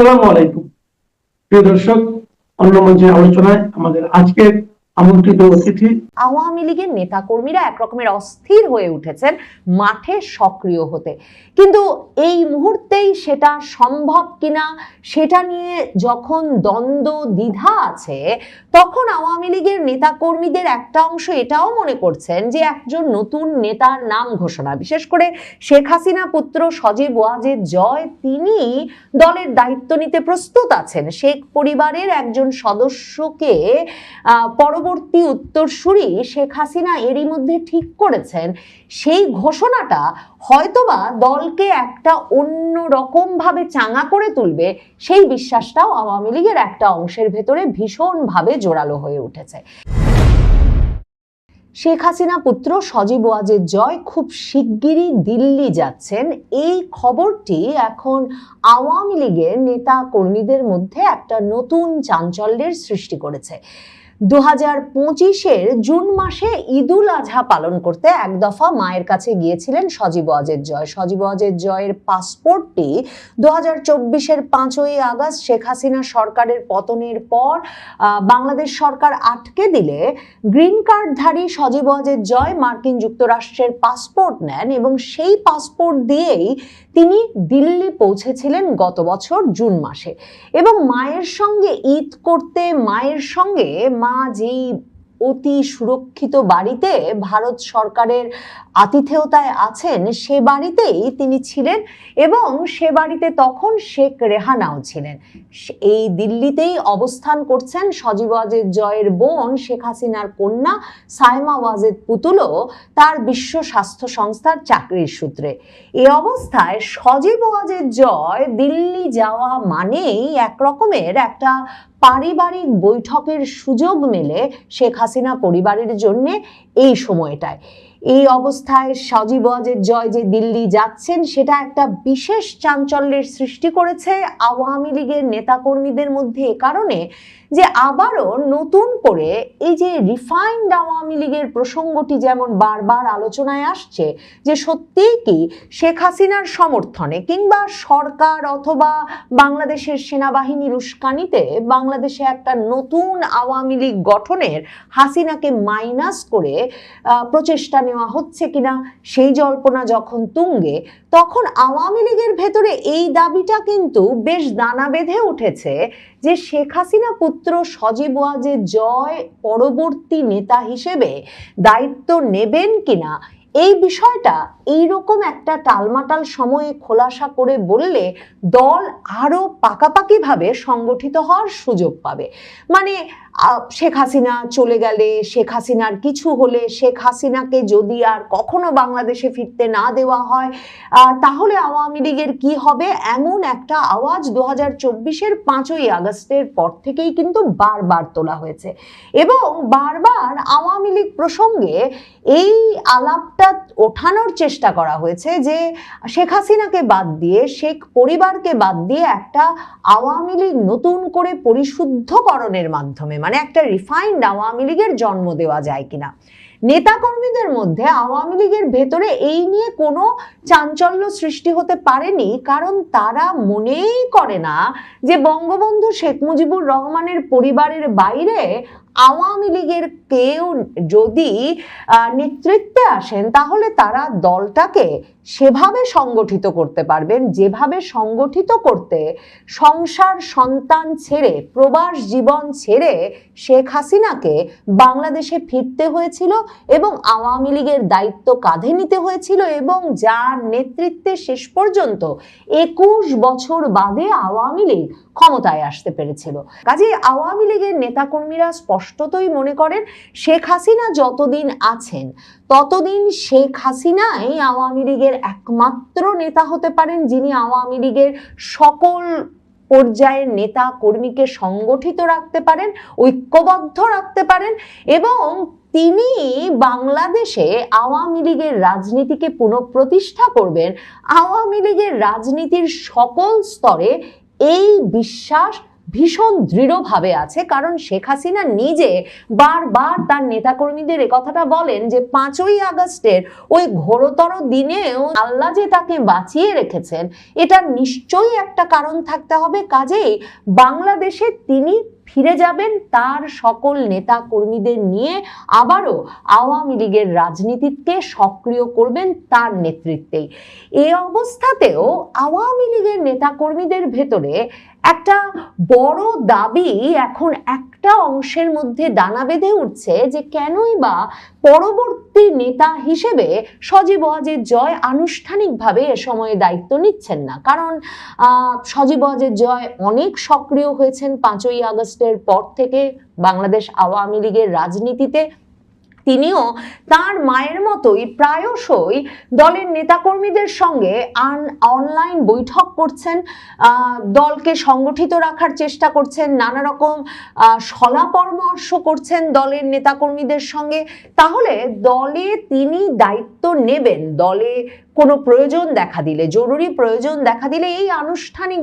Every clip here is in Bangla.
আসসালামু আলাইকুম প্রিয় দর্শক, অন্য মঞ্চে আলোচনায় আমাদের আজকের আমন্ত্রিত অতিথি আওয়ামী লীগের নেতাকর্মীরা একরকমের অস্থির হয়ে উঠেছেন মাঠে সক্রিয় হতে, কিন্তু এই মুহূর্তেই সেটা সম্ভব কিনা সেটা নিয়ে যখন দ্বন্দ্ব দ্বিধা আছে, তখন আওয়ামী লীগের নেতাকর্মীদের একটা অংশ এটাও মনে করছেন যে একজন নতুন নেতার নাম ঘোষণা, বিশেষ করে শেখ হাসিনা পুত্র সজীব ওয়াজেদ জয়, তিনি দলের দায়িত্ব নিতে প্রস্তুত আছেন। শেখ পরিবারের একজন সদস্যকে পরবর্তী উত্তরসূরি শেখ হাসিনা এরই মধ্যে ঠিক করেছেন। সেই ঘোষণাটা হয়তোবা দলকে একটা অন্য রকম ভাবে চাঙা করে তুলবে, সেই বিশ্বাসটাও আওয়ামী লীগের একটা অংশের ভেতরে ভীষণভাবে জোরালো হয়ে উঠেছে। শেখ হাসিনা পুত্র সজীব ওয়াজেদ জয় খুব শিগগিরই দিল্লি যাচ্ছেন, এই খবরটি এখন আওয়ামী লীগের নেতা কর্মীদের মধ্যে একটা নতুন চাঞ্চল্যের সৃষ্টি করেছে। 2025-এর জুন মাসে ঈদুল আজহা পালন করতে এক দফা মায়ের কাছে গিয়েছিলেন সজীব ওয়াজেদ জয়। সজীব ওয়াজেদ জয়ের পাসপোর্টটি 2024-এর 5ই আগস্ট শেখ হাসিনা সরকারের পতনের পর বাংলাদেশ সরকার আটকে দিলে গ্রিন কার্ডধারী সজীব ওয়াজেদ জয় মার্কিন যুক্তরাষ্ট্রের পাসপোর্ট নেন এবং সেই পাসপোর্ট দিয়েই তিনি দিল্লি পৌঁছেছিলেন গত বছর জুন মাসে। এবং মায়ের সঙ্গে ঈদ করতে, মায়ের সঙ্গে মা যেই অতি সুরক্ষিত বাড়িতে ভারত সরকারের আতিথেয়তায় আছেন, সে বাড়িতেই তিনি ছিলেন এবং সে বাড়িতে তখন শেখ রেহানাও ছিলেন। এই দিল্লিতেই অবস্থান করছেন সজীব ওয়াজেদ জয়ের বোন শেখ হাসিনার কন্যা সাইমা ওয়াজেদ পুতুলও তার বিশ্ব স্বাস্থ্য সংস্থার চাকরির সূত্রে। এই অবস্থায় সজীব ওয়াজেদ জয় দিল্লি যাওয়া মানেই একরকমের একটা পারিবারিক বৈঠকের সুযোগ মেলে শেখ হাসিনা পরিবারের জন্য এই সময়টায়। এই অবস্থায় সজীব ওয়াজেদ জয় যে দিল্লি যাচ্ছেন, সেটা একটা বিশেষ চাঞ্চল্যের সৃষ্টি করেছে আওয়ামী লীগের নেতাকর্মীদের মধ্যে, এ কারণে যে আবারও নতুন করে এই যে রিফাইন্ড আওয়ামী লীগের প্রসঙ্গটি যেমন বারবার আলোচনায় আসছে, যে সত্যিই কি শেখ হাসিনার সমর্থনে কিংবা সরকার অথবা বাংলাদেশের সেনাবাহিনীর উস্কানিতে বাংলাদেশে একটা নতুন আওয়ামী লীগ গঠনের হাসিনাকে মাইনাস করে প্রচেষ্টা নেওয়া হচ্ছে কিনা, সেই জল্পনা যখন তুঙ্গে, তখন আওয়ামী লীগের ভেতরে এই দাবিটা কিন্তু বেশ দানা বেঁধে উঠেছে যে শেখ হাসিনা পুত্র সজীব ওয়াজেদ জয় পরবর্তী নেতা হিসেবে দায়িত্ব নেবেন কিনা। এই বিষয়টা এইরকম একটা টালমাটাল সময়ে খোলাসা করে বললে দল আরো পাকাপাকিভাবে সংগঠিত হওয়ার সুযোগ পাবে। মানে শেখ হাসিনা চলে গেলে, শেখ হাসিনার কিছু হলে, শেখ হাসিনাকে যদি আর কখনো বাংলাদেশে ফিরতে না দেওয়া হয় তাহলে আওয়ামী লীগের কি হবে, এমন একটা আওয়াজ 2024-এর 5ই আগস্টের পর থেকেই কিন্তু বারবার তোলা হয়েছে এবং বারবার আওয়ামী লীগ প্রসঙ্গে এই আলাপটা ওঠানোর চেষ্টা করা হয়েছে যে শেখ হাসিনাকে বাদ দিয়ে, শেখ পরিবারকে বাদ দিয়ে একটা আওয়ামী লীগ নতুন করে পরিশুদ্ধকরণের মাধ্যমে, মানে একটা রিফাইন্ড আওয়ামী লীগের জন্ম দেওয়া যায় কিনা। নেতাকর্মীদের মধ্যে আওয়ামী লীগের ভেতরে এই নিয়ে কোনো চাঞ্চল্য সৃষ্টি হতে পারেনি, কারণ তারা মনেই করে না যে বঙ্গবন্ধু শেখ মুজিবুর রহমানের পরিবারের বাইরে আওয়ামী লীগের কেউ যদি নেতৃত্বে আসেন তাহলে তারা দলটাকে সেভাবে সংগঠিত করতে পারবেন যেভাবে সংগঠিত করতে সংসার সন্তান ছেড়ে, প্রবাস জীবন ছেড়ে শেখ হাসিনাকে বাংলাদেশে ফিরতে হয়েছিল এবং আওয়ামী লীগের দায়িত্ব কাঁধে নিতে হয়েছিল এবং যার নেতৃত্বে শেষ পর্যন্ত 21 বছর বাদে আওয়ামী লীগ ক্ষমতায় আসতে পেরেছিল। কাজেই আওয়ামী লীগের নেতাকর্মীরা স্পষ্টতই মনে করেন শেখ হাসিনা যতদিন আছেন ততদিন শেখ হাসিনাই আওয়ামী লীগের একমাত্র নেতা হতে পারেন, যিনি আওয়ামী লীগের সকল পর্যায়ের নেতা কর্মীকে সংগঠিত রাখতে পারেন, ঐক্যবদ্ধ রাখতে পারেন এবং তিনি বাংলাদেশে আওয়ামী লীগের রাজনীতিকে পুনঃপ্রতিষ্ঠা করবেন। আওয়ামী লীগের রাজনীতির সকল স্তরে এই বিশ্বাস ভীষণ দৃঢ়ভাবে আছে, কারণ শেখ হাসিনা নিজে বারবার তার নেতাকর্মীদের একথাটা বলেন যে 5ই আগস্টের ওই ঘোরতর দিনেও আল্লাহ যে তাকে বাঁচিয়ে রেখেছেন এটা নিশ্চয়ই একটা কারণ থাকতে হবে। কাজেই বাংলাদেশে তিনি ফিরে যাবেন তার সকল নেতা কর্মীদের নিয়ে, আবারও আওয়ামী লীগের রাজনীতিকে সক্রিয় করবেন তার নেতৃত্বেই। এই অবস্থাতেও আওয়ামী লীগের নেতা কর্মীদের ভেতরে একটা বড় দাবি এখন একটা অংশের মধ্যে দানা বেঁধে উঠছে যে কেনই বা পরবর্তী নেতা হিসেবে সজীব ওয়াজেদ জয় আনুষ্ঠানিকভাবে এ সময়ে দায়িত্ব নিচ্ছেন না। কারণ সজীব ওয়াজেদ জয় অনেক সক্রিয় হয়েছেন 5ই আগস্টের পর থেকে বাংলাদেশ আওয়ামী লীগের রাজনীতিতে। তিনিও তার মায়ের মতোই প্রায়শই দলের নেতাকর্মীদের সঙ্গে অনলাইন বৈঠক করছেন, দলকে সংগঠিত রাখার চেষ্টা করছেন, নানা রকম সলা পরামর্শ করছেন দলের নেতাকর্মীদের সঙ্গে। তাহলে দলে তিনি দায়িত্ব নেবেন, দলে কোনো প্রয়োজন দেখা দিলে, জরুরি প্রয়োজন দেখা দিলে এই আনুষ্ঠানিক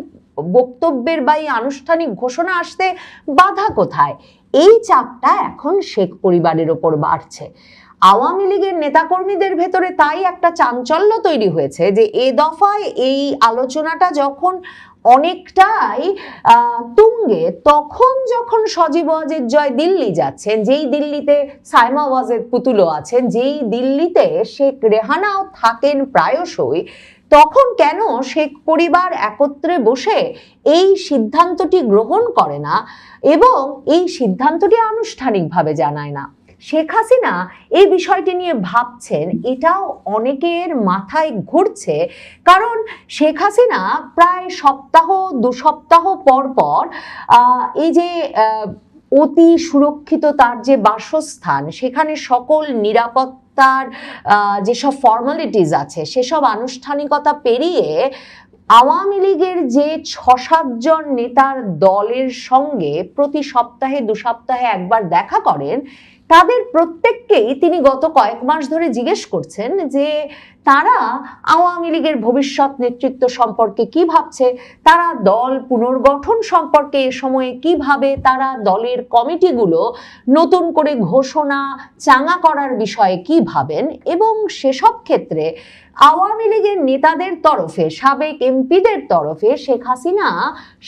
বক্তব্যের বা এই আনুষ্ঠানিক ঘোষণা আসতে বাধা কোথায়? এই চাপটা এখন শেখ পরিবারের ওপর বাড়ছে। আওয়ামী লীগের নেতাকর্মীদের ভেতরে তাই একটা চাঞ্চল্য তৈরি হয়েছে যে এ দফায় এই আলোচনাটা যখন অনেকটাই তুঙ্গে, তখন যখন সজীব ওয়াজেদ জয় দিল্লি যাচ্ছেন, যেই দিল্লিতে সাইমা ওয়াজেদ পুতুলও আছেন, যেই দিল্লিতে শেখ রেহানাও থাকেন প্রায়শই, তখন কেন শেখ পরিবার একত্রে বসে এই সিদ্ধান্তটি গ্রহণ করে না এবং এই সিদ্ধান্তটি আনুষ্ঠানিকভাবে জানায় না? শেখ হাসিনা এই বিষয়টি নিয়ে ভাবছেন, এটাও অনেকের মাথায় ঘুরছে। কারণ শেখ হাসিনা প্রায় সপ্তাহ 2 সপ্তাহ পর পর এই যে অতি সুরক্ষিত তার যে বাসস্থান, সেখানে সকল নিরাপত্তার যেসব ফর্মালিটিস আছে সেসব আনুষ্ঠানিকতা পেরিয়ে আওয়ামী লীগের যে 6-7 জন নেতার দলের সঙ্গে প্রতি সপ্তাহে 2 সপ্তাহে একবার দেখা করেন, তাদের প্রত্যেককেই তিনি গত কয়েক মাস ধরে জিজ্ঞেস করছেন যে তারা আওয়ামী লীগের ভবিষ্যৎ নেতৃত্ব সম্পর্কে কি ভাবছে, তারা দল পুনর্গঠন সম্পর্কে এ সময়ে কিভাবে তারা দলের কমিটিগুলো নতুন করে ঘোষণা চাঙা করার বিষয়ে কি ভাবেন। এবং সেসব ক্ষেত্রে আওয়ামী লীগের নেতাদের তরফে, সাবেক এমপিদের তরফে শেখ হাসিনা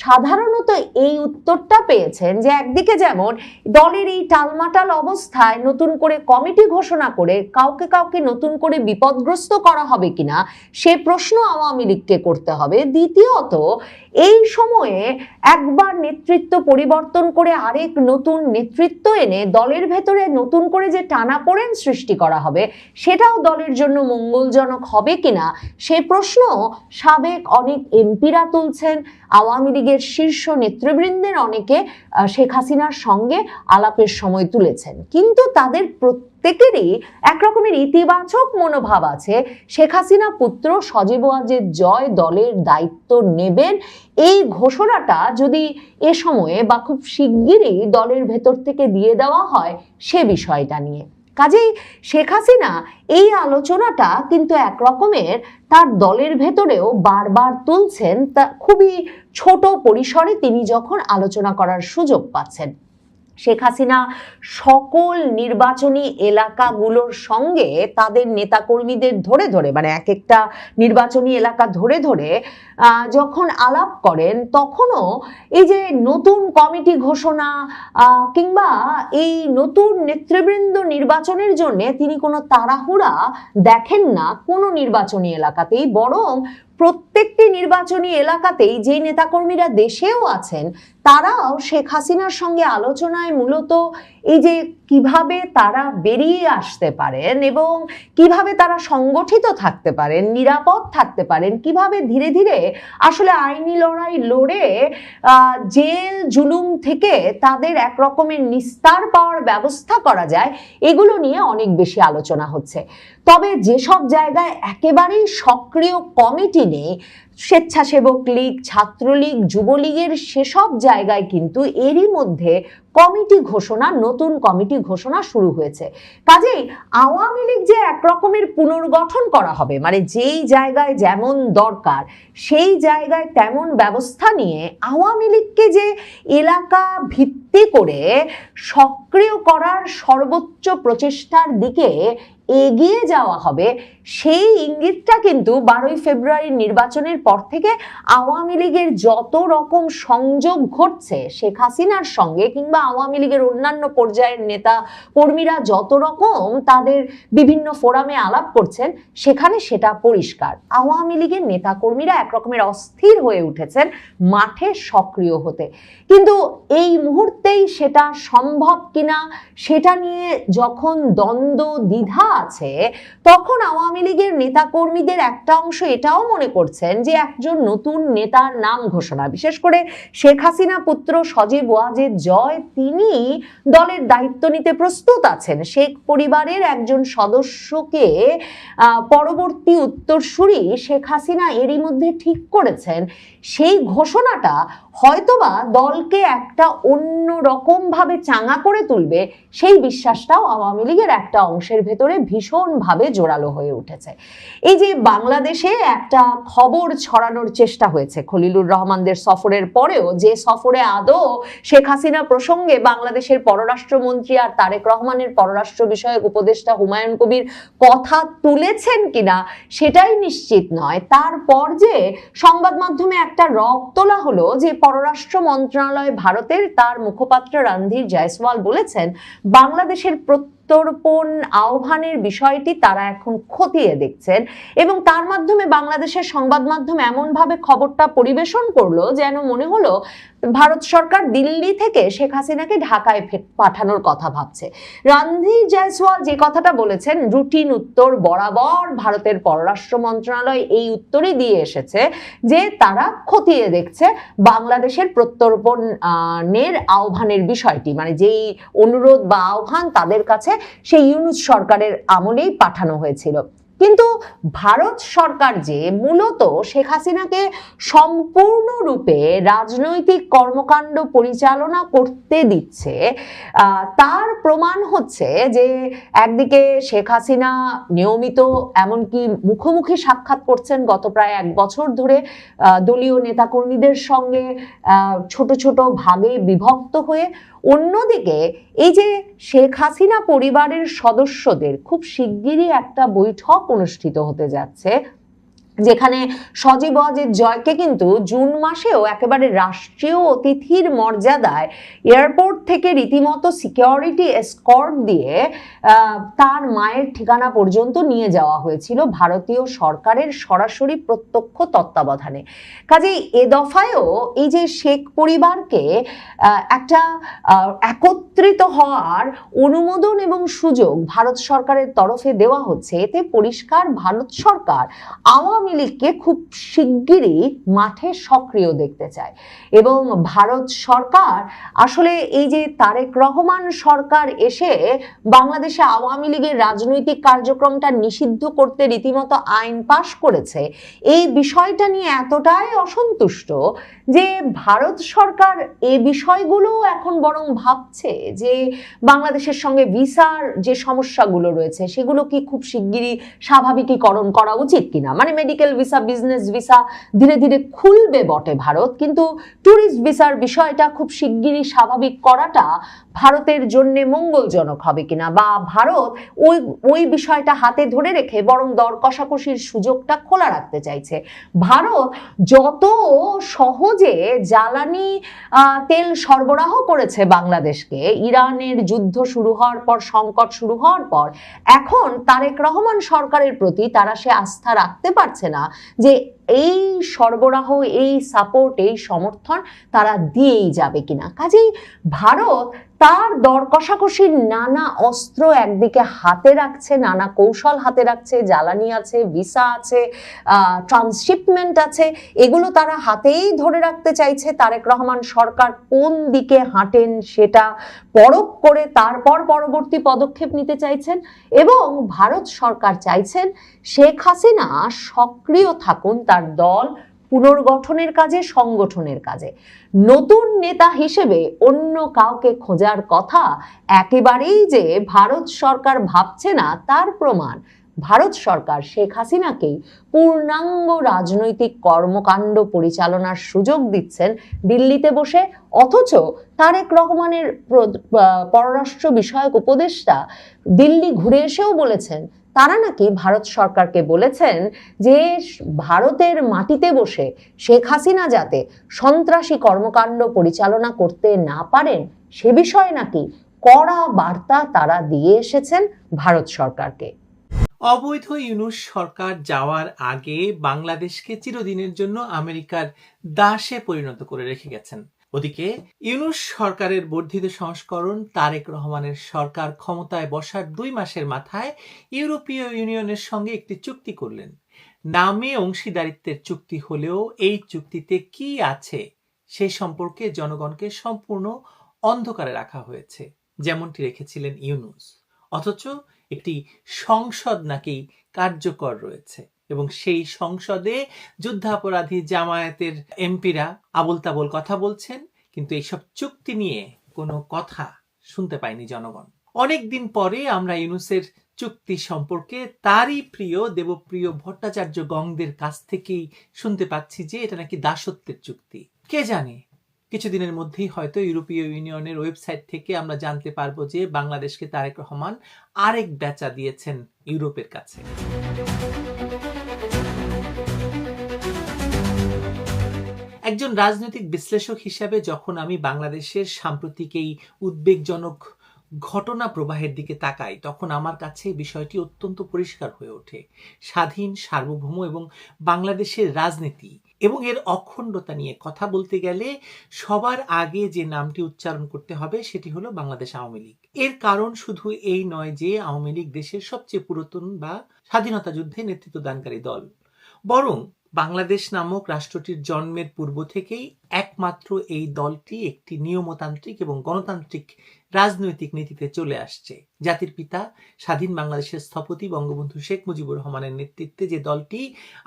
সাধারণত এই উত্তরটা পেয়েছেন যে একদিকে যেমন দলের এই টালমাটাল অবস্থায় নতুন করে কমিটি ঘোষণা করে কাউকে কাউকে নতুন করে বিপদগ্রস্ত করা হবে কিনা সে প্রশ্ন আওয়ামী লীগকে করতে হবে। দ্বিতীয়ত, এই সময়ে একবার নেতৃত্ব পরিবর্তন করে আরেক নতুন নেতৃত্ব এনে দলের ভেতরে নতুন করে যে টানাপোড়েন সৃষ্টি করা হবে সেটাও দলের জন্য মঙ্গলজনক হবে কিনা সে প্রশ্ন সাবেক অনেক এমপিরা তুলছেন। আওয়ামী লীগের শীর্ষ নেতৃবৃন্দের অনেকে শেখ হাসিনার সঙ্গে আলাপের সময় তুলেছেন, কিন্তু তাদের প্রত্যেকেরই একরকমের ইতিবাচক মনোভাব আছে। শেখ হাসিনা পুত্র সজীব ওয়াজেদ জয় দলের দায়িত্ব নেবেন, এই ঘোষণাটা যদি এ সময়ে বা খুব শিগগিরই দলের ভেতর থেকে দিয়ে দেওয়া হয় সে বিষয়টা নিয়ে। কাজেই শেখ হাসিনা এই আলোচনাটা কিন্তু একরকমের তার দলের ভেতরেও বারবার তুলছেন, তা খুবই ছোট পরিসরে তিনি যখন আলোচনা করার সুযোগ পাচ্ছেন। শেখ হাসিনা সকল নির্বাচনী এলাকাগুলোর সঙ্গে তাদের নেতাকর্মীদের ধরে ধরে, মানে এক একটা নির্বাচনী এলাকা ধরে ধরে যখন আলাপ করেন, তখনও এই যে নতুন কমিটি ঘোষণা কিংবা এই নতুন নেতৃবৃন্দ নির্বাচনের জন্য তিনি কোনো তাড়াহুড়া দেখেন না কোনো নির্বাচনী এলাকাতেই, বরং প্রত্যেকটি নির্বাচনী এলাকাতেই যে নেতাকর্মীরা দেশেও আছেন তারাও শেখ হাসিনার সঙ্গে আলোচনায় মূলত এই যে কিভাবে তারা বেরিয়ে আসতে পারেন এবং কিভাবে তারা সংগঠিত থাকতে পারেন, নিরাপদ থাকতে পারেন, কিভাবে ধীরে ধীরে আসলে আইনি লড়াই লড়ে জেল জুলুম থেকে তাদের এক রকমের নিস্তার পাওয়ার ব্যবস্থা করা যায়, এগুলো নিয়ে অনেক বেশি আলোচনা হচ্ছে। তবে যেসব জায়গায় একেবারেই সক্রিয় কমিটি নেই স্বেচ্ছাসেবক লীগ, ছাত্রলীগ, যুবলীগের সেসব জায়গায় কিন্তু এরই মধ্যে কমিটি ঘোষণা, নতুন কমিটি ঘোষণা শুরু হয়েছে। কাজেই আওয়ামী লীগ যে একরকমের পুনর্গঠন করা হবে, মানে যেই জায়গায় যেমন দরকার সেই জায়গায় তেমন ব্যবস্থা নিয়ে আওয়ামী লীগকে যে এলাকা ভিত্তি করে সক্রিয় করার সর্বোচ্চ প্রচেষ্টার দিকে এগিয়ে যাওয়া হবে, সেই ইঙ্গিতটা কিন্তু 12ই ফেব্রুয়ারির নির্বাচনের পর থেকে আওয়ামী লীগের যত রকম সংযোগ ঘটছে শেখ হাসিনার সঙ্গে, কিংবা আওয়ামী লীগের অন্যান্য পর্যায়ের নেতা কর্মীরা যত রকম তাদের বিভিন্ন ফোরামে আলাপ করছেন, সেখানে সেটা পরিষ্কার। আওয়ামী লীগের নেতা কর্মীরা একরকমের অস্থির হয়ে উঠেছেন মাঠে সক্রিয় হতে। কিন্তু এই মুহূর্তেই সেটা সম্ভব কিনা সেটা নিয়ে যখন দ্বন্দ্ব দ্বিধা আছে, তখন আওয়ামী লীগের নেতা কর্মীদের একটা অংশ এটাও মনে করছেন যে একজন নতুন নেতার নাম ঘোষণা, বিশেষ করে শেখ হাসিনা পুত্র সজীব ওয়াজেদ জয়, তিনি দলের দায়িত্ব নিতে প্রস্তুত আছেন। শেখ পরিবারের একজন সদস্যকে পরবর্তী উত্তরসূরি শেখ হাসিনা এরই মধ্যে ঠিক করেছেন। সেই ঘোষণাটা হয়তোবা দলকে একটা অন্য রকম ভাবে চাঙা করে তুলবে, সেই বিশ্বাসটাও আওয়ামী লীগের একটা অংশের ভেতরে ভীষণভাবে জোরালো হয়ে উঠেছে। এই যে বাংলাদেশে একটা খবর ছড়ানোর চেষ্টা হয়েছে খলিলুর রহমানদের সফরের পরেও, যে সফরে আদৌ শেখ হাসিনা প্রসঙ্গে বাংলাদেশের পররাষ্ট্রমন্ত্রী আর তারেক রহমানের পররাষ্ট্র বিষয়ক উপদেষ্টা হুমায়ুন কবির কথা তুলেছেন কিনা সেটাই নিশ্চিত নয়। তারপর যে সংবাদ মাধ্যমে একটা রব তোলা হলো যে পররাষ্ট্র মন্ত্রণালয় ভারতের, তার মুখপাত্র রণধীর জয়সওয়াল বলেছেন বাংলাদেশের প্রত্যর্পণ আহ্বানের বিষয়টি তারা এখন খতিয়ে দেখছেন, এবং তার মাধ্যমে বাংলাদেশের সংবাদ মাধ্যম এমন ভাবে খবরটা পরিবেশন করলো যেন মনে হলো ভারত সরকার দিল্লি থেকে শেখ হাসিনাকে ঢাকায় পাঠানোর কথা ভাবছে। রণধীর জয়সওয়াল যে কথাটা বলেছেন, রুটিন উত্তর বরাবর ভারতের পররাষ্ট্র মন্ত্রণালয় এই উত্তরই দিয়ে এসেছে যে তারা খতিয়ে দেখছে বাংলাদেশের প্রত্যর্পণের আহ্বানের বিষয়টি, মানে যেই অনুরোধ বা আহ্বান তাদের কাছে সেই ইউনূস সরকারের আমলেই পাঠানো হয়েছিল। কিন্তু ভারত সরকার যে মূলত শেখ হাসিনাকে সম্পূর্ণরূপে রাজনৈতিক কর্মকাণ্ড পরিচালনা করতে দিচ্ছে, তার প্রমাণ হচ্ছে যে একদিকে শেখ হাসিনা নিয়মিত এমনকি মুখোমুখি সাক্ষাৎ করছেন গত প্রায় 1 বছর ধরে দলীয় নেতাকর্মীদের সঙ্গে ছোট ছোট ভাগে বিভক্ত হয়ে। অন্যদিকে এই যে শেখ হাসিনা পরিবারের সদস্যদের খুব শিগগিরই একটা বৈঠক অনুষ্ঠিত হতে যাচ্ছে, যেখানে সজীব ওয়াজেদ জয়কে কিন্তু জুন মাসেও একেবারে রাষ্ট্রীয় অতিথির মর্যাদায় এয়ারপোর্ট থেকে রীতিমতো সিকিউরিটি এসকর্ট দিয়ে তার মায়ের ঠিকানা পর্যন্ত নিয়ে যাওয়া হয়েছিল ভারতীয় সরকারের সরাসরি প্রত্যক্ষ তত্ত্বাবধানে। কাজেই এ দফায়ও এই যে শেখ পরিবারকে একটা একত্রিত হওয়ার অনুমোদন এবং সুযোগ ভারত সরকারের তরফে দেওয়া হচ্ছে, এতে পরিষ্কার ভারত সরকার আওয়ামী লীগকে খুব শিগগিরই মাঠে সক্রিয় দেখতে চায়। এবং ভারত সরকার আসলে এই যে তারেক রহমান সরকার এসে বাংলাদেশে আওয়ামী লীগের রাজনৈতিক কার্যক্রমটা নিষিদ্ধ করতে রীতিমতো আইন পাশ করেছে, এই বিষয়টা নিয়ে এতটাই অসন্তুষ্ট যে ভারত সরকার এই বিষয়গুলো এখন বরং ভাবছে যে বাংলাদেশের সঙ্গে ভিসার যে সমস্যাগুলো রয়েছে সেগুলো কি খুব শিগগিরই স্বাভাবিকীকরণ করা উচিত কিনা। মানে মেডিকেল ভিসা, বিজনেস ভিসা ধীরে ধীরে খুলবে বটে ভারত, কিন্তু ট্যুরিস্ট ভিসার বিষয়টা খুব শিগগিরই স্বাভাবিক করাটা ভারতের জন্য মঙ্গলজনক হবে কিনা, বা ভারত ওই বিষয়টা হাতে ধরে রেখে বরং দর কষাকষির সুযোগটা খোলা রাখতে চাইছে। ভারত যত সহজে জ্বালানি তেল সরবরাহ করেছে বাংলাদেশকে, ইরানের যুদ্ধ শুরু হওয়ার পর, সংকট শুরু হওয়ার পর, এখন তারেক রহমান সরকারের প্রতি তারা সে আস্থা রাখতে পারছে না যে এই সরবরাহ, এই সাপোর্ট, এই সমর্থন তারা দিয়েই যাবে কিনা। কাজেই ভারত তার দর কষাকষির নানা অস্ত্র একদিকে হাতে রাখছে, নানা কৌশল হাতে রাখছে, জ্বালানি আছে, ভিসা আছে, ট্রান্সশিপমেন্ট আছে, এগুলো তারা হাতেই ধরে রাখতে চাইছে। তারেক রহমান সরকার কোন দিকে হাঁটেন সেটা পরখ করে তারপর পরবর্তী পদক্ষেপ নিতে চাইছেন, এবং ভারত সরকার চাইছেন শেখ হাসিনা সক্রিয় থাকুন, তার দল পুনর্গঠনের কাজে, সংগঠনের কাজে। নতুন নেতা হিসেবে অন্য কাউকে খোঁজার কথা একেবারেই যে ভারত সরকার ভাবছে না তার প্রমাণ ভারত সরকার শেখ হাসিনাকেই পূর্ণাঙ্গ রাজনৈতিক কর্মকাণ্ড পরিচালনার সুযোগ দিচ্ছেন দিল্লিতে বসে, অথচ তারেক রহমানের পররাষ্ট্র বিষয়ক উপদেষ্টা দিল্লি ঘুরে এসেও বলেছেন তারা নাকি ভারত সরকারকে বলেছেন যে ভারতের মাটিতে বসে শেখ হাসিনা যাতে সন্ত্রাসী কর্মকাণ্ড পরিচালনা করতে না পারেন সে বিষয়ে নাকি কড়া বার্তা তারা দিয়ে এসেছেন ভারত সরকারকে। অবৈধ ইউনূস সরকার যাওয়ার আগে বাংলাদেশকে চিরদিনের জন্য আমেরিকার দাসে পরিণত করে রেখে গেছেন। ওদিকে ইউনূস সরকারের বর্ধিত সংস্করণ তারেক রহমানের সরকার ক্ষমতায় বসার 2 মাসের মাথায় ইউরোপীয় ইউনিয়নের সঙ্গে একটি চুক্তি করলেন। নামে অংশীদারিত্বের চুক্তি হলেও এই চুক্তিতে কি আছে সে সম্পর্কে জনগণকে সম্পূর্ণ অন্ধকারে রাখা হয়েছে, যেমনটি রেখেছিলেন ইউনূস। অথচ একটি সংসদ নাকি কার্যকর রয়েছে এবং সেই সংসদে যুদ্ধাপরাধী জামায়াতের এমপিরা আবোল তাবোল কথা বলছেন, কিন্তু এইসব চুক্তি নিয়ে কোনো কথা শুনতে পায়নি জনগণ। অনেকদিন পরে আমরা ইউনূসের চুক্তি সম্পর্কে তারই প্রিয় দেবপ্রিয় ভট্টাচার্য গংদের কাছ থেকেই শুনতে পাচ্ছি যে এটা নাকি দাসত্বের চুক্তি। কে জানে কিছুদিনের মধ্যেই হয়তো ইউরোপীয় ইউনিয়নের ওয়েবসাইট থেকে আমরা জানতে পারবো যে বাংলাদেশকে তারেক রহমান আরেক বেচা দিয়েছেন ইউরোপের কাছে। একজন রাজনৈতিক বিশ্লেষক হিসাবে যখন আমি বাংলাদেশের সাম্প্রতিক এই উদ্বেগজনক ঘটনা প্রবাহের দিকে তাকাই তখন আমার কাছে বিষয়টি অত্যন্ত পরিষ্কার হয়ে ওঠে। স্বাধীন, সার্বভৌম এবং বাংলাদেশের রাজনীতি এবং এর অখণ্ডতা নিয়ে কথা বলতে গেলে সবার আগে যে নামটি উচ্চারণ করতে হবে সেটি হলো বাংলাদেশ আওয়ামী লীগ। এর কারণ শুধু এই নয় যে আওয়ামী লীগ দেশের সবচেয়ে পুরাতন বা স্বাধীনতা যুদ্ধে নেতৃত্ব দানকারী দল, বরং বাংলাদেশ নামক রাষ্ট্রটির জন্মের পূর্ব থেকেই একমাত্র এই দলটি একটি নিয়মতান্ত্রিক এবং গণতান্ত্রিক রাজনৈতিক নীতিতে চলে আসছে। জাতির পিতা স্বাধীন বাংলাদেশের স্থপতি বঙ্গবন্ধু শেখ মুজিবুর রহমানের নেতৃত্বে যে দলটি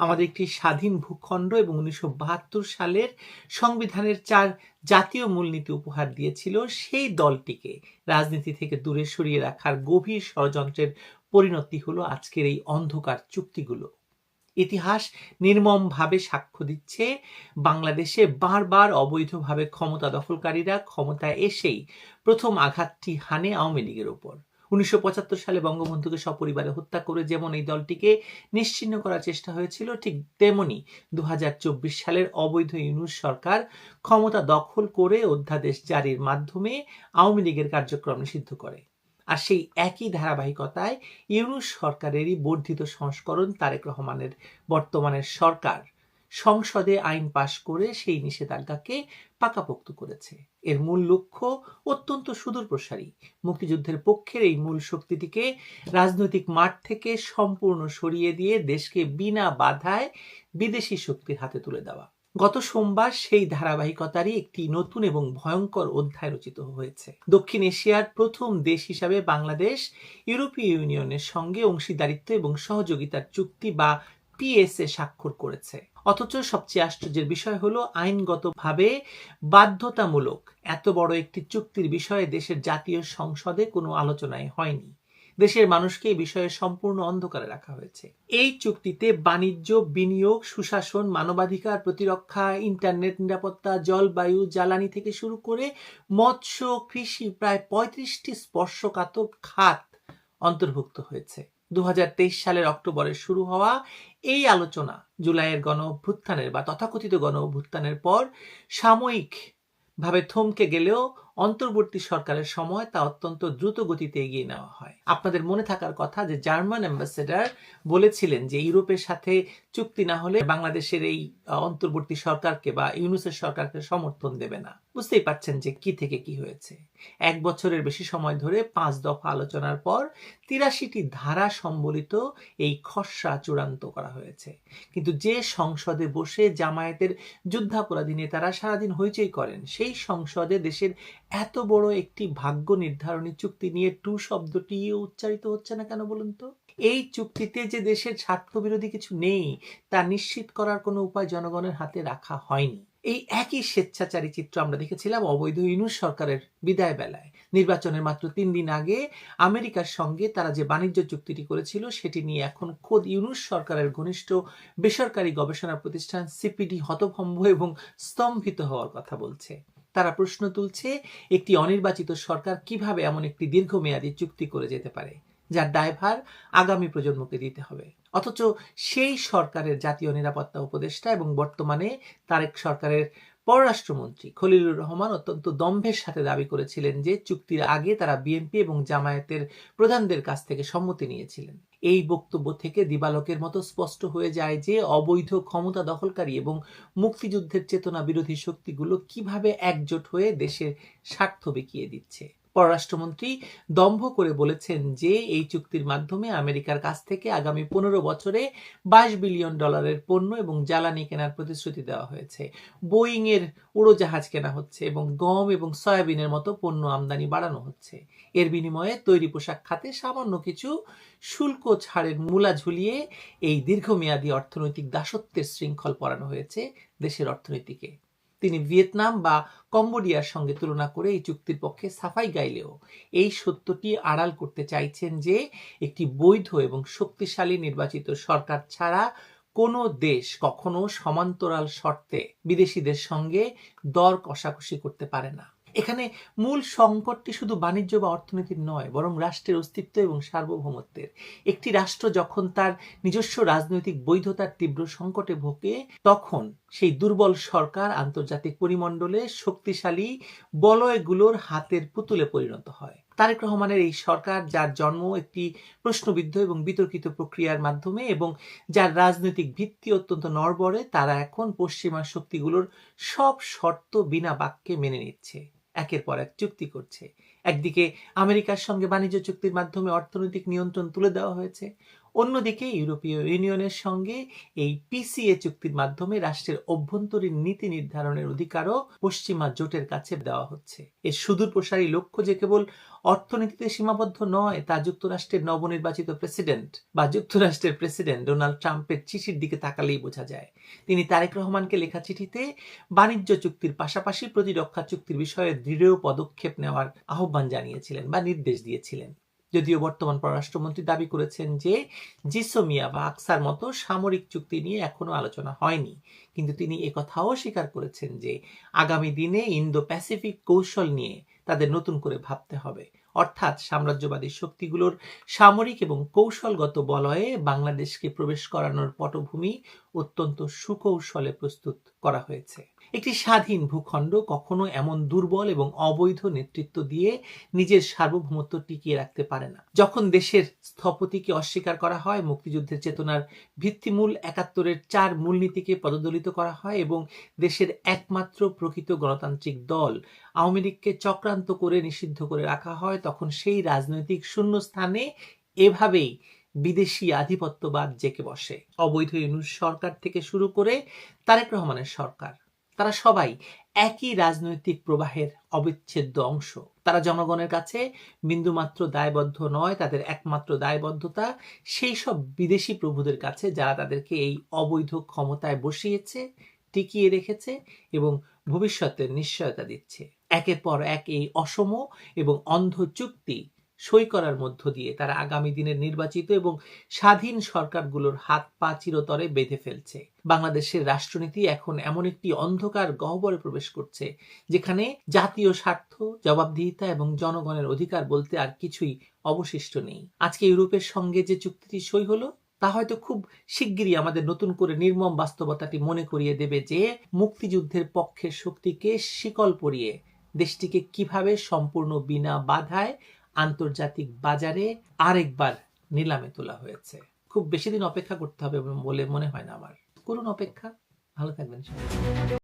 আমাদের একটি স্বাধীন ভূখণ্ড এবং 1972 সালের সংবিধানের 4 জাতীয় মূলনীতি উপহার দিয়েছিল, সেই দলটিকে রাজনীতি থেকে দূরে সরিয়ে রাখার গভীর ষড়যন্ত্রের পরিণতি হলো আজকের এই অন্ধকার চুক্তিগুলো। ইতিহাস নির্মমভাবে সাক্ষ্য দিচ্ছে বাংলাদেশে বারবার অবৈধভাবে ক্ষমতা দখলকারীরা ক্ষমতায় এসেই প্রথম আঘাতটি হানে আওয়ামী লীগের উপর। 1975 সালে বঙ্গবন্ধুকে সপরিবারে হত্যা করে যেমন এই দলটিকে নিশ্চিহ্ন করার চেষ্টা হয়েছিল, ঠিক তেমনি 2024 সালের অবৈধ ইউনূস সরকার ক্ষমতা দখল করে অধ্যাদেশ জারির মাধ্যমে আওয়ামী লীগের কার্যক্রম নিষিদ্ধ করে। আর সেই একই ধারাবাহিকতায় ইউনূস সরকারেরই বর্ধিত সংস্করণ তারেক রহমানের বর্তমানের সরকার সংসদে আইন পাশ করে সেই নিষেধাজ্ঞাকে পাকাপোক্ত করেছে। এর মূল লক্ষ্য অত্যন্ত সুদূরপ্রসারী, মুক্তিযুদ্ধের পক্ষের এই মূল শক্তিটিকে রাজনৈতিক মাঠ থেকে সম্পূর্ণ সরিয়ে দিয়ে দেশকে বিনা বাধায় বিদেশি শক্তির হাতে তুলে দেওয়া। গত সোমবার সেই ধারাবাহিকতারই একটি নতুন এবং ভয়ঙ্কর অধ্যায় রচিত হয়েছে। দক্ষিণ এশিয়ার প্রথম দেশ হিসাবে বাংলাদেশ ইউরোপীয় ইউনিয়নের সঙ্গে অংশীদারিত্ব এবং সহযোগিতার চুক্তি বা পিএসএ স্বাক্ষর করেছে। অথচ সবচেয়ে আশ্চর্যের বিষয় হলো আইনগতভাবে বাধ্যতামূলক এত বড় একটি চুক্তির বিষয়ে দেশের জাতীয় সংসদে কোনো আলোচনাই হয়নি। দেশের মানুষকে এই বিষয়ে সম্পূর্ণ অন্ধকারে রাখা হয়েছে। এই চুক্তিতে বাণিজ্য, বিনিয়োগ, সুশাসন, মানবাধিকার, প্রতিরক্ষা, ইন্টারনেট নিরাপত্তা, জলবায়ু, জ্বালানি থেকে শুরু করে মৎস্য, কৃষি প্রায় 35টি স্পর্শকাতর খাত অন্তর্ভুক্ত হয়েছে। 2023 সালের অক্টোবরে শুরু হওয়া এই আলোচনা জুলাইয়ের গণ অভ্যুত্থানের বা তথাকথিত গণ অভ্যুত্থানের পর সাময়িকভাবে থমকে গেলেও অন্তর্বর্তী সরকারের সময় তা অত্যন্ত দ্রুত গতিতে এগিয়ে নেওয়া হয়। আপনাদের মনে থাকার কথা যে জার্মান অ্যাম্বাসেডর বলেছিলেন যে ইউরোপের সাথে চুক্তি না হলে বাংলাদেশের এই অন্তর্বর্তী সরকারকে বা ইউনূসের সরকারকে সমর্থন দেবে না। বুঝতেই পারছেন যে কি থেকে কি হয়েছে। 1 বছরের বেশি সময় ধরে 5 দফা আলোচনার পর 83টি ধারা সম্বলিত এই খসড়া চূড়ান্ত করা হয়েছে। কিন্তু যে সংসদে বসে জামায়াতের যুদ্ধাপরাধী নেতারা সারাদিন হইচই করেন, সেই সংসদে দেশের এত বড় একটি ভাগ্য নির্ধারণী চুক্তি নিয়ে টু শব্দটি উচ্চারিত হচ্ছে না কেন বলুন তো? এই চুক্তিতে যে দেশের স্বার্থবিরোধী কিছু নেই তা নিশ্চিত করার কোনো উপায় জনগণের হাতে রাখা হয়নি। এই একই স্বেচ্ছাচারী চিত্র আমরা দেখেছিলাম অবৈধ ইউনূস সরকারের বিদায় বেলায়। নির্বাচনের মাত্র 3 দিন আগে আমেরিকার সঙ্গে তারা যে বাণিজ্য চুক্তিটি করেছিল সেটি নিয়ে এখন খোদ ইউনূস সরকারের ঘনিষ্ঠ বেসরকারি গবেষণা প্রতিষ্ঠান সিপিডি হতভম্ব এবং স্তম্ভিত হওয়ার কথা বলছে। তারা প্রশ্ন তুলছে, একটি অনির্বাচিত সরকার কিভাবে এমন একটি দীর্ঘমেয়াদী চুক্তি করে যেতে পারে যার দায়ভার আগামী প্রজন্মকে দিতে হবে। অথচ সেই সরকারের জাতীয় নিরাপত্তা উপদেষ্টা এবং বর্তমানে তারেক সরকারের পররাষ্ট্রমন্ত্রী খলিলুর রহমান অত্যন্ত দম্ভের সাথে দাবি করেছিলেন যে চুক্তির আগে তারা বিএনপি এবং জামায়াতের প্রধানদের কাছ থেকে সম্মতি নিয়েছিলেন। এই বক্তব্য থেকে দিবালোকের মতো স্পষ্ট হয়ে যায় যে অবৈধ ক্ষমতা দখলকারী এবং মুক্তিযুদ্ধের চেতনা বিরোধী শক্তিগুলো কিভাবে একজোট হয়ে দেশের স্বার্থ বিকিয়ে দিচ্ছে। পররাষ্ট্রমন্ত্রী দম্ভ করে বলেছেন যে এই চুক্তির মাধ্যমে আমেরিকার কাছ থেকে আগামী 15 বছরে $22 বিলিয়ন পণ্য এবং জ্বালানি কেনার প্রতিশ্রুতি দেওয়া হয়েছে। বোয়িং এর উড়োজাহাজ কেনা হচ্ছে এবং গম এবং সয়াবিনের মতো পণ্য আমদানি বাড়ানো হচ্ছে। এর বিনিময়ে তৈরি পোশাক খাতে সামান্য কিছু শুল্ক ছাড়ের মূলা ঝুলিয়ে এই দীর্ঘমেয়াদী অর্থনৈতিক দাসত্বের শৃঙ্খল পরানো হয়েছে দেশের অর্থনীতিকে। তিনি ভিয়েতনাম বা কম্বোডিয়ার সঙ্গে তুলনা করে এই চুক্তির পক্ষে সাফাই গাইলেও এই সত্যটি আড়াল করতে চাইছেন যে একটি বৈধ এবং শক্তিশালী নির্বাচিত সরকার ছাড়া কোনো দেশ কখনো সমান্তরাল শর্তে বিদেশিদের সঙ্গে দর কষাকষি করতে পারে না। এখানে মূল সংকটটি শুধু বাণিজ্য বা অর্থনীতির নয়, বরং রাষ্ট্রের অস্তিত্ব এবং সার্বভৌমত্বের। একটি রাষ্ট্র যখন তার নিজস্ব রাজনৈতিক বৈধতার তীব্র সংকটে ভোগে তখন সেই দুর্বল সরকার আন্তর্জাতিক পরিমণ্ডলে শক্তিশালী বলয়গুলোর হাতের পুতুলে পরিণত হয়। তারেক রহমানের এই সরকার, যার জন্ম একটি প্রশ্নবিদ্ধ এবং বিতর্কিত প্রক্রিয়ার মাধ্যমে এবং যার রাজনৈতিক ভিত্তি অত্যন্ত নড়বড়ে, তারা এখন পশ্চিমা শক্তিগুলোর সব শর্ত বিনা বাক্যে মেনে নিচ্ছে, একের পর এক চুক্তি করছে। একদিকে আমেরিকার সঙ্গে বাণিজ্য চুক্তির মাধ্যমে অর্থনৈতিক নিয়ন্ত্রণ তুলে দেওয়া হয়েছে, অন্যদিকে ইউরোপীয় ইউনিয়নের সঙ্গে এই পিসিএ চুক্তির মাধ্যমে রাষ্ট্রের অভ্যন্তরীণ নীতি নির্ধারণের অধিকারও পশ্চিমা জোটের কাছে দেওয়া হচ্ছে। এর সুদূর প্রসারী লক্ষ্য যে কেবল অর্থনীতিতে সীমাবদ্ধ নয় তা যুক্তরাষ্ট্রের নবনির্বাচিত প্রেসিডেন্ট বা যুক্তরাষ্ট্রের প্রেসিডেন্ট ডোনাল্ড ট্রাম্পের চিঠির দিকে তাকালেই বোঝা যায়। তিনি তারেক রহমানকে লেখা চিঠিতে বাণিজ্য চুক্তির পাশাপাশি প্রতিরক্ষা চুক্তির বিষয়ে দৃঢ় পদক্ষেপ নেওয়ার আহ্বান জানিয়েছিলেন বা নির্দেশ দিয়েছিলেন। যদিও বর্তমান পররাষ্ট্রমন্ত্রী দাবি করেছেন যে জিসোমিয়া বা আকসার মতো সামরিক চুক্তি নিয়ে এখনো আলোচনা হয়নি, কিন্তু তিনি একথাও স্বীকার করেছেন যে আগামী দিনে ইন্দো প্যাসিফিক কৌশল নিয়ে তাদের নতুন করে ভাবতে হবে। অর্থাৎ সাম্রাজ্যবাদী শক্তিগুলোর সামরিক এবং কৌশলগত বলয়ে বাংলাদেশকে প্রবেশ করানোর পটভূমি অত্যন্ত সুকৌশলে প্রস্তুত করা হয়েছে। একটি স্বাধীন ভূখণ্ড কখনো এমন দুর্বল এবং অবৈধ নেতৃত্ব দিয়ে নিজের সার্বভৌমত্ব টিকিয়ে রাখতে পারে না। যখন দেশের স্থপতিকে অস্বীকার করা হয়, মুক্তিযুদ্ধের চেতনার ভিত্তিমূল ৭১-এর ৪ মূলনীতিকে পদদলিত করা হয় এবং দেশের একমাত্র প্রকৃত গণতান্ত্রিক দল আওয়ামী লীগকে চক্রান্ত করে নিষিদ্ধ করে রাখা হয়, তখন সেই রাজনৈতিক শূন্যস্থানে এভাবেই বিদেশি আধিপত্যবাদ জেঁকে বসে। অবৈধ ইউনূস সরকার থেকে শুরু করে তারেক রহমানের সরকার, তারা সবাই একই রাজনৈতিক প্রবাহের অবিচ্ছেদ্য অংশ। তারা জনগণের কাছে বিন্দুমাত্র দায়বদ্ধ নয়, তাদের একমাত্র দায়বদ্ধতা সেই সব বিদেশি প্রভুদের কাছে যারা তাদেরকে এই অবৈধ ক্ষমতায় বসিয়েছে, টিকিয়ে রেখেছে এবং ভবিষ্যতের নিশ্চয়তা দিচ্ছে। একের পর এক এই অসম এবং অন্ধ চুক্তি সই করার মধ্য দিয়ে তারা আগামী দিনের নির্বাচিত এবং স্বাধীন সরকারগুলোর হাত পা চিরতরে বেঁধে ফেলছে। বাংলাদেশের রাষ্ট্রনীতি এখন এমন একটি অন্ধকার গহ্বরে প্রবেশ করছে যেখানে জাতীয় স্বার্থ, জবাবদিহিতা এবং জনগণের অধিকার বলতে আর কিছুই অবশিষ্ট নেই। আজকে ইউরোপের সঙ্গে যে চুক্তিটি সই হলো তা হয়তো খুব শিগগিরই আমাদের নতুন করে নির্মম বাস্তবতাটি মনে করিয়ে দেবে যে মুক্তিযুদ্ধের পক্ষের শক্তিকে শিকল পরিয়ে দেশটিকে কিভাবে সম্পূর্ণ বিনা বাধায় আন্তর্জাতিক বাজারে আরেকবার নিলামে তোলা হয়েছে। খুব বেশি দিন অপেক্ষা করতে হবে বলে মনে হয় না আমার। করুন অপেক্ষা। ভালো থাকবেন সবাই।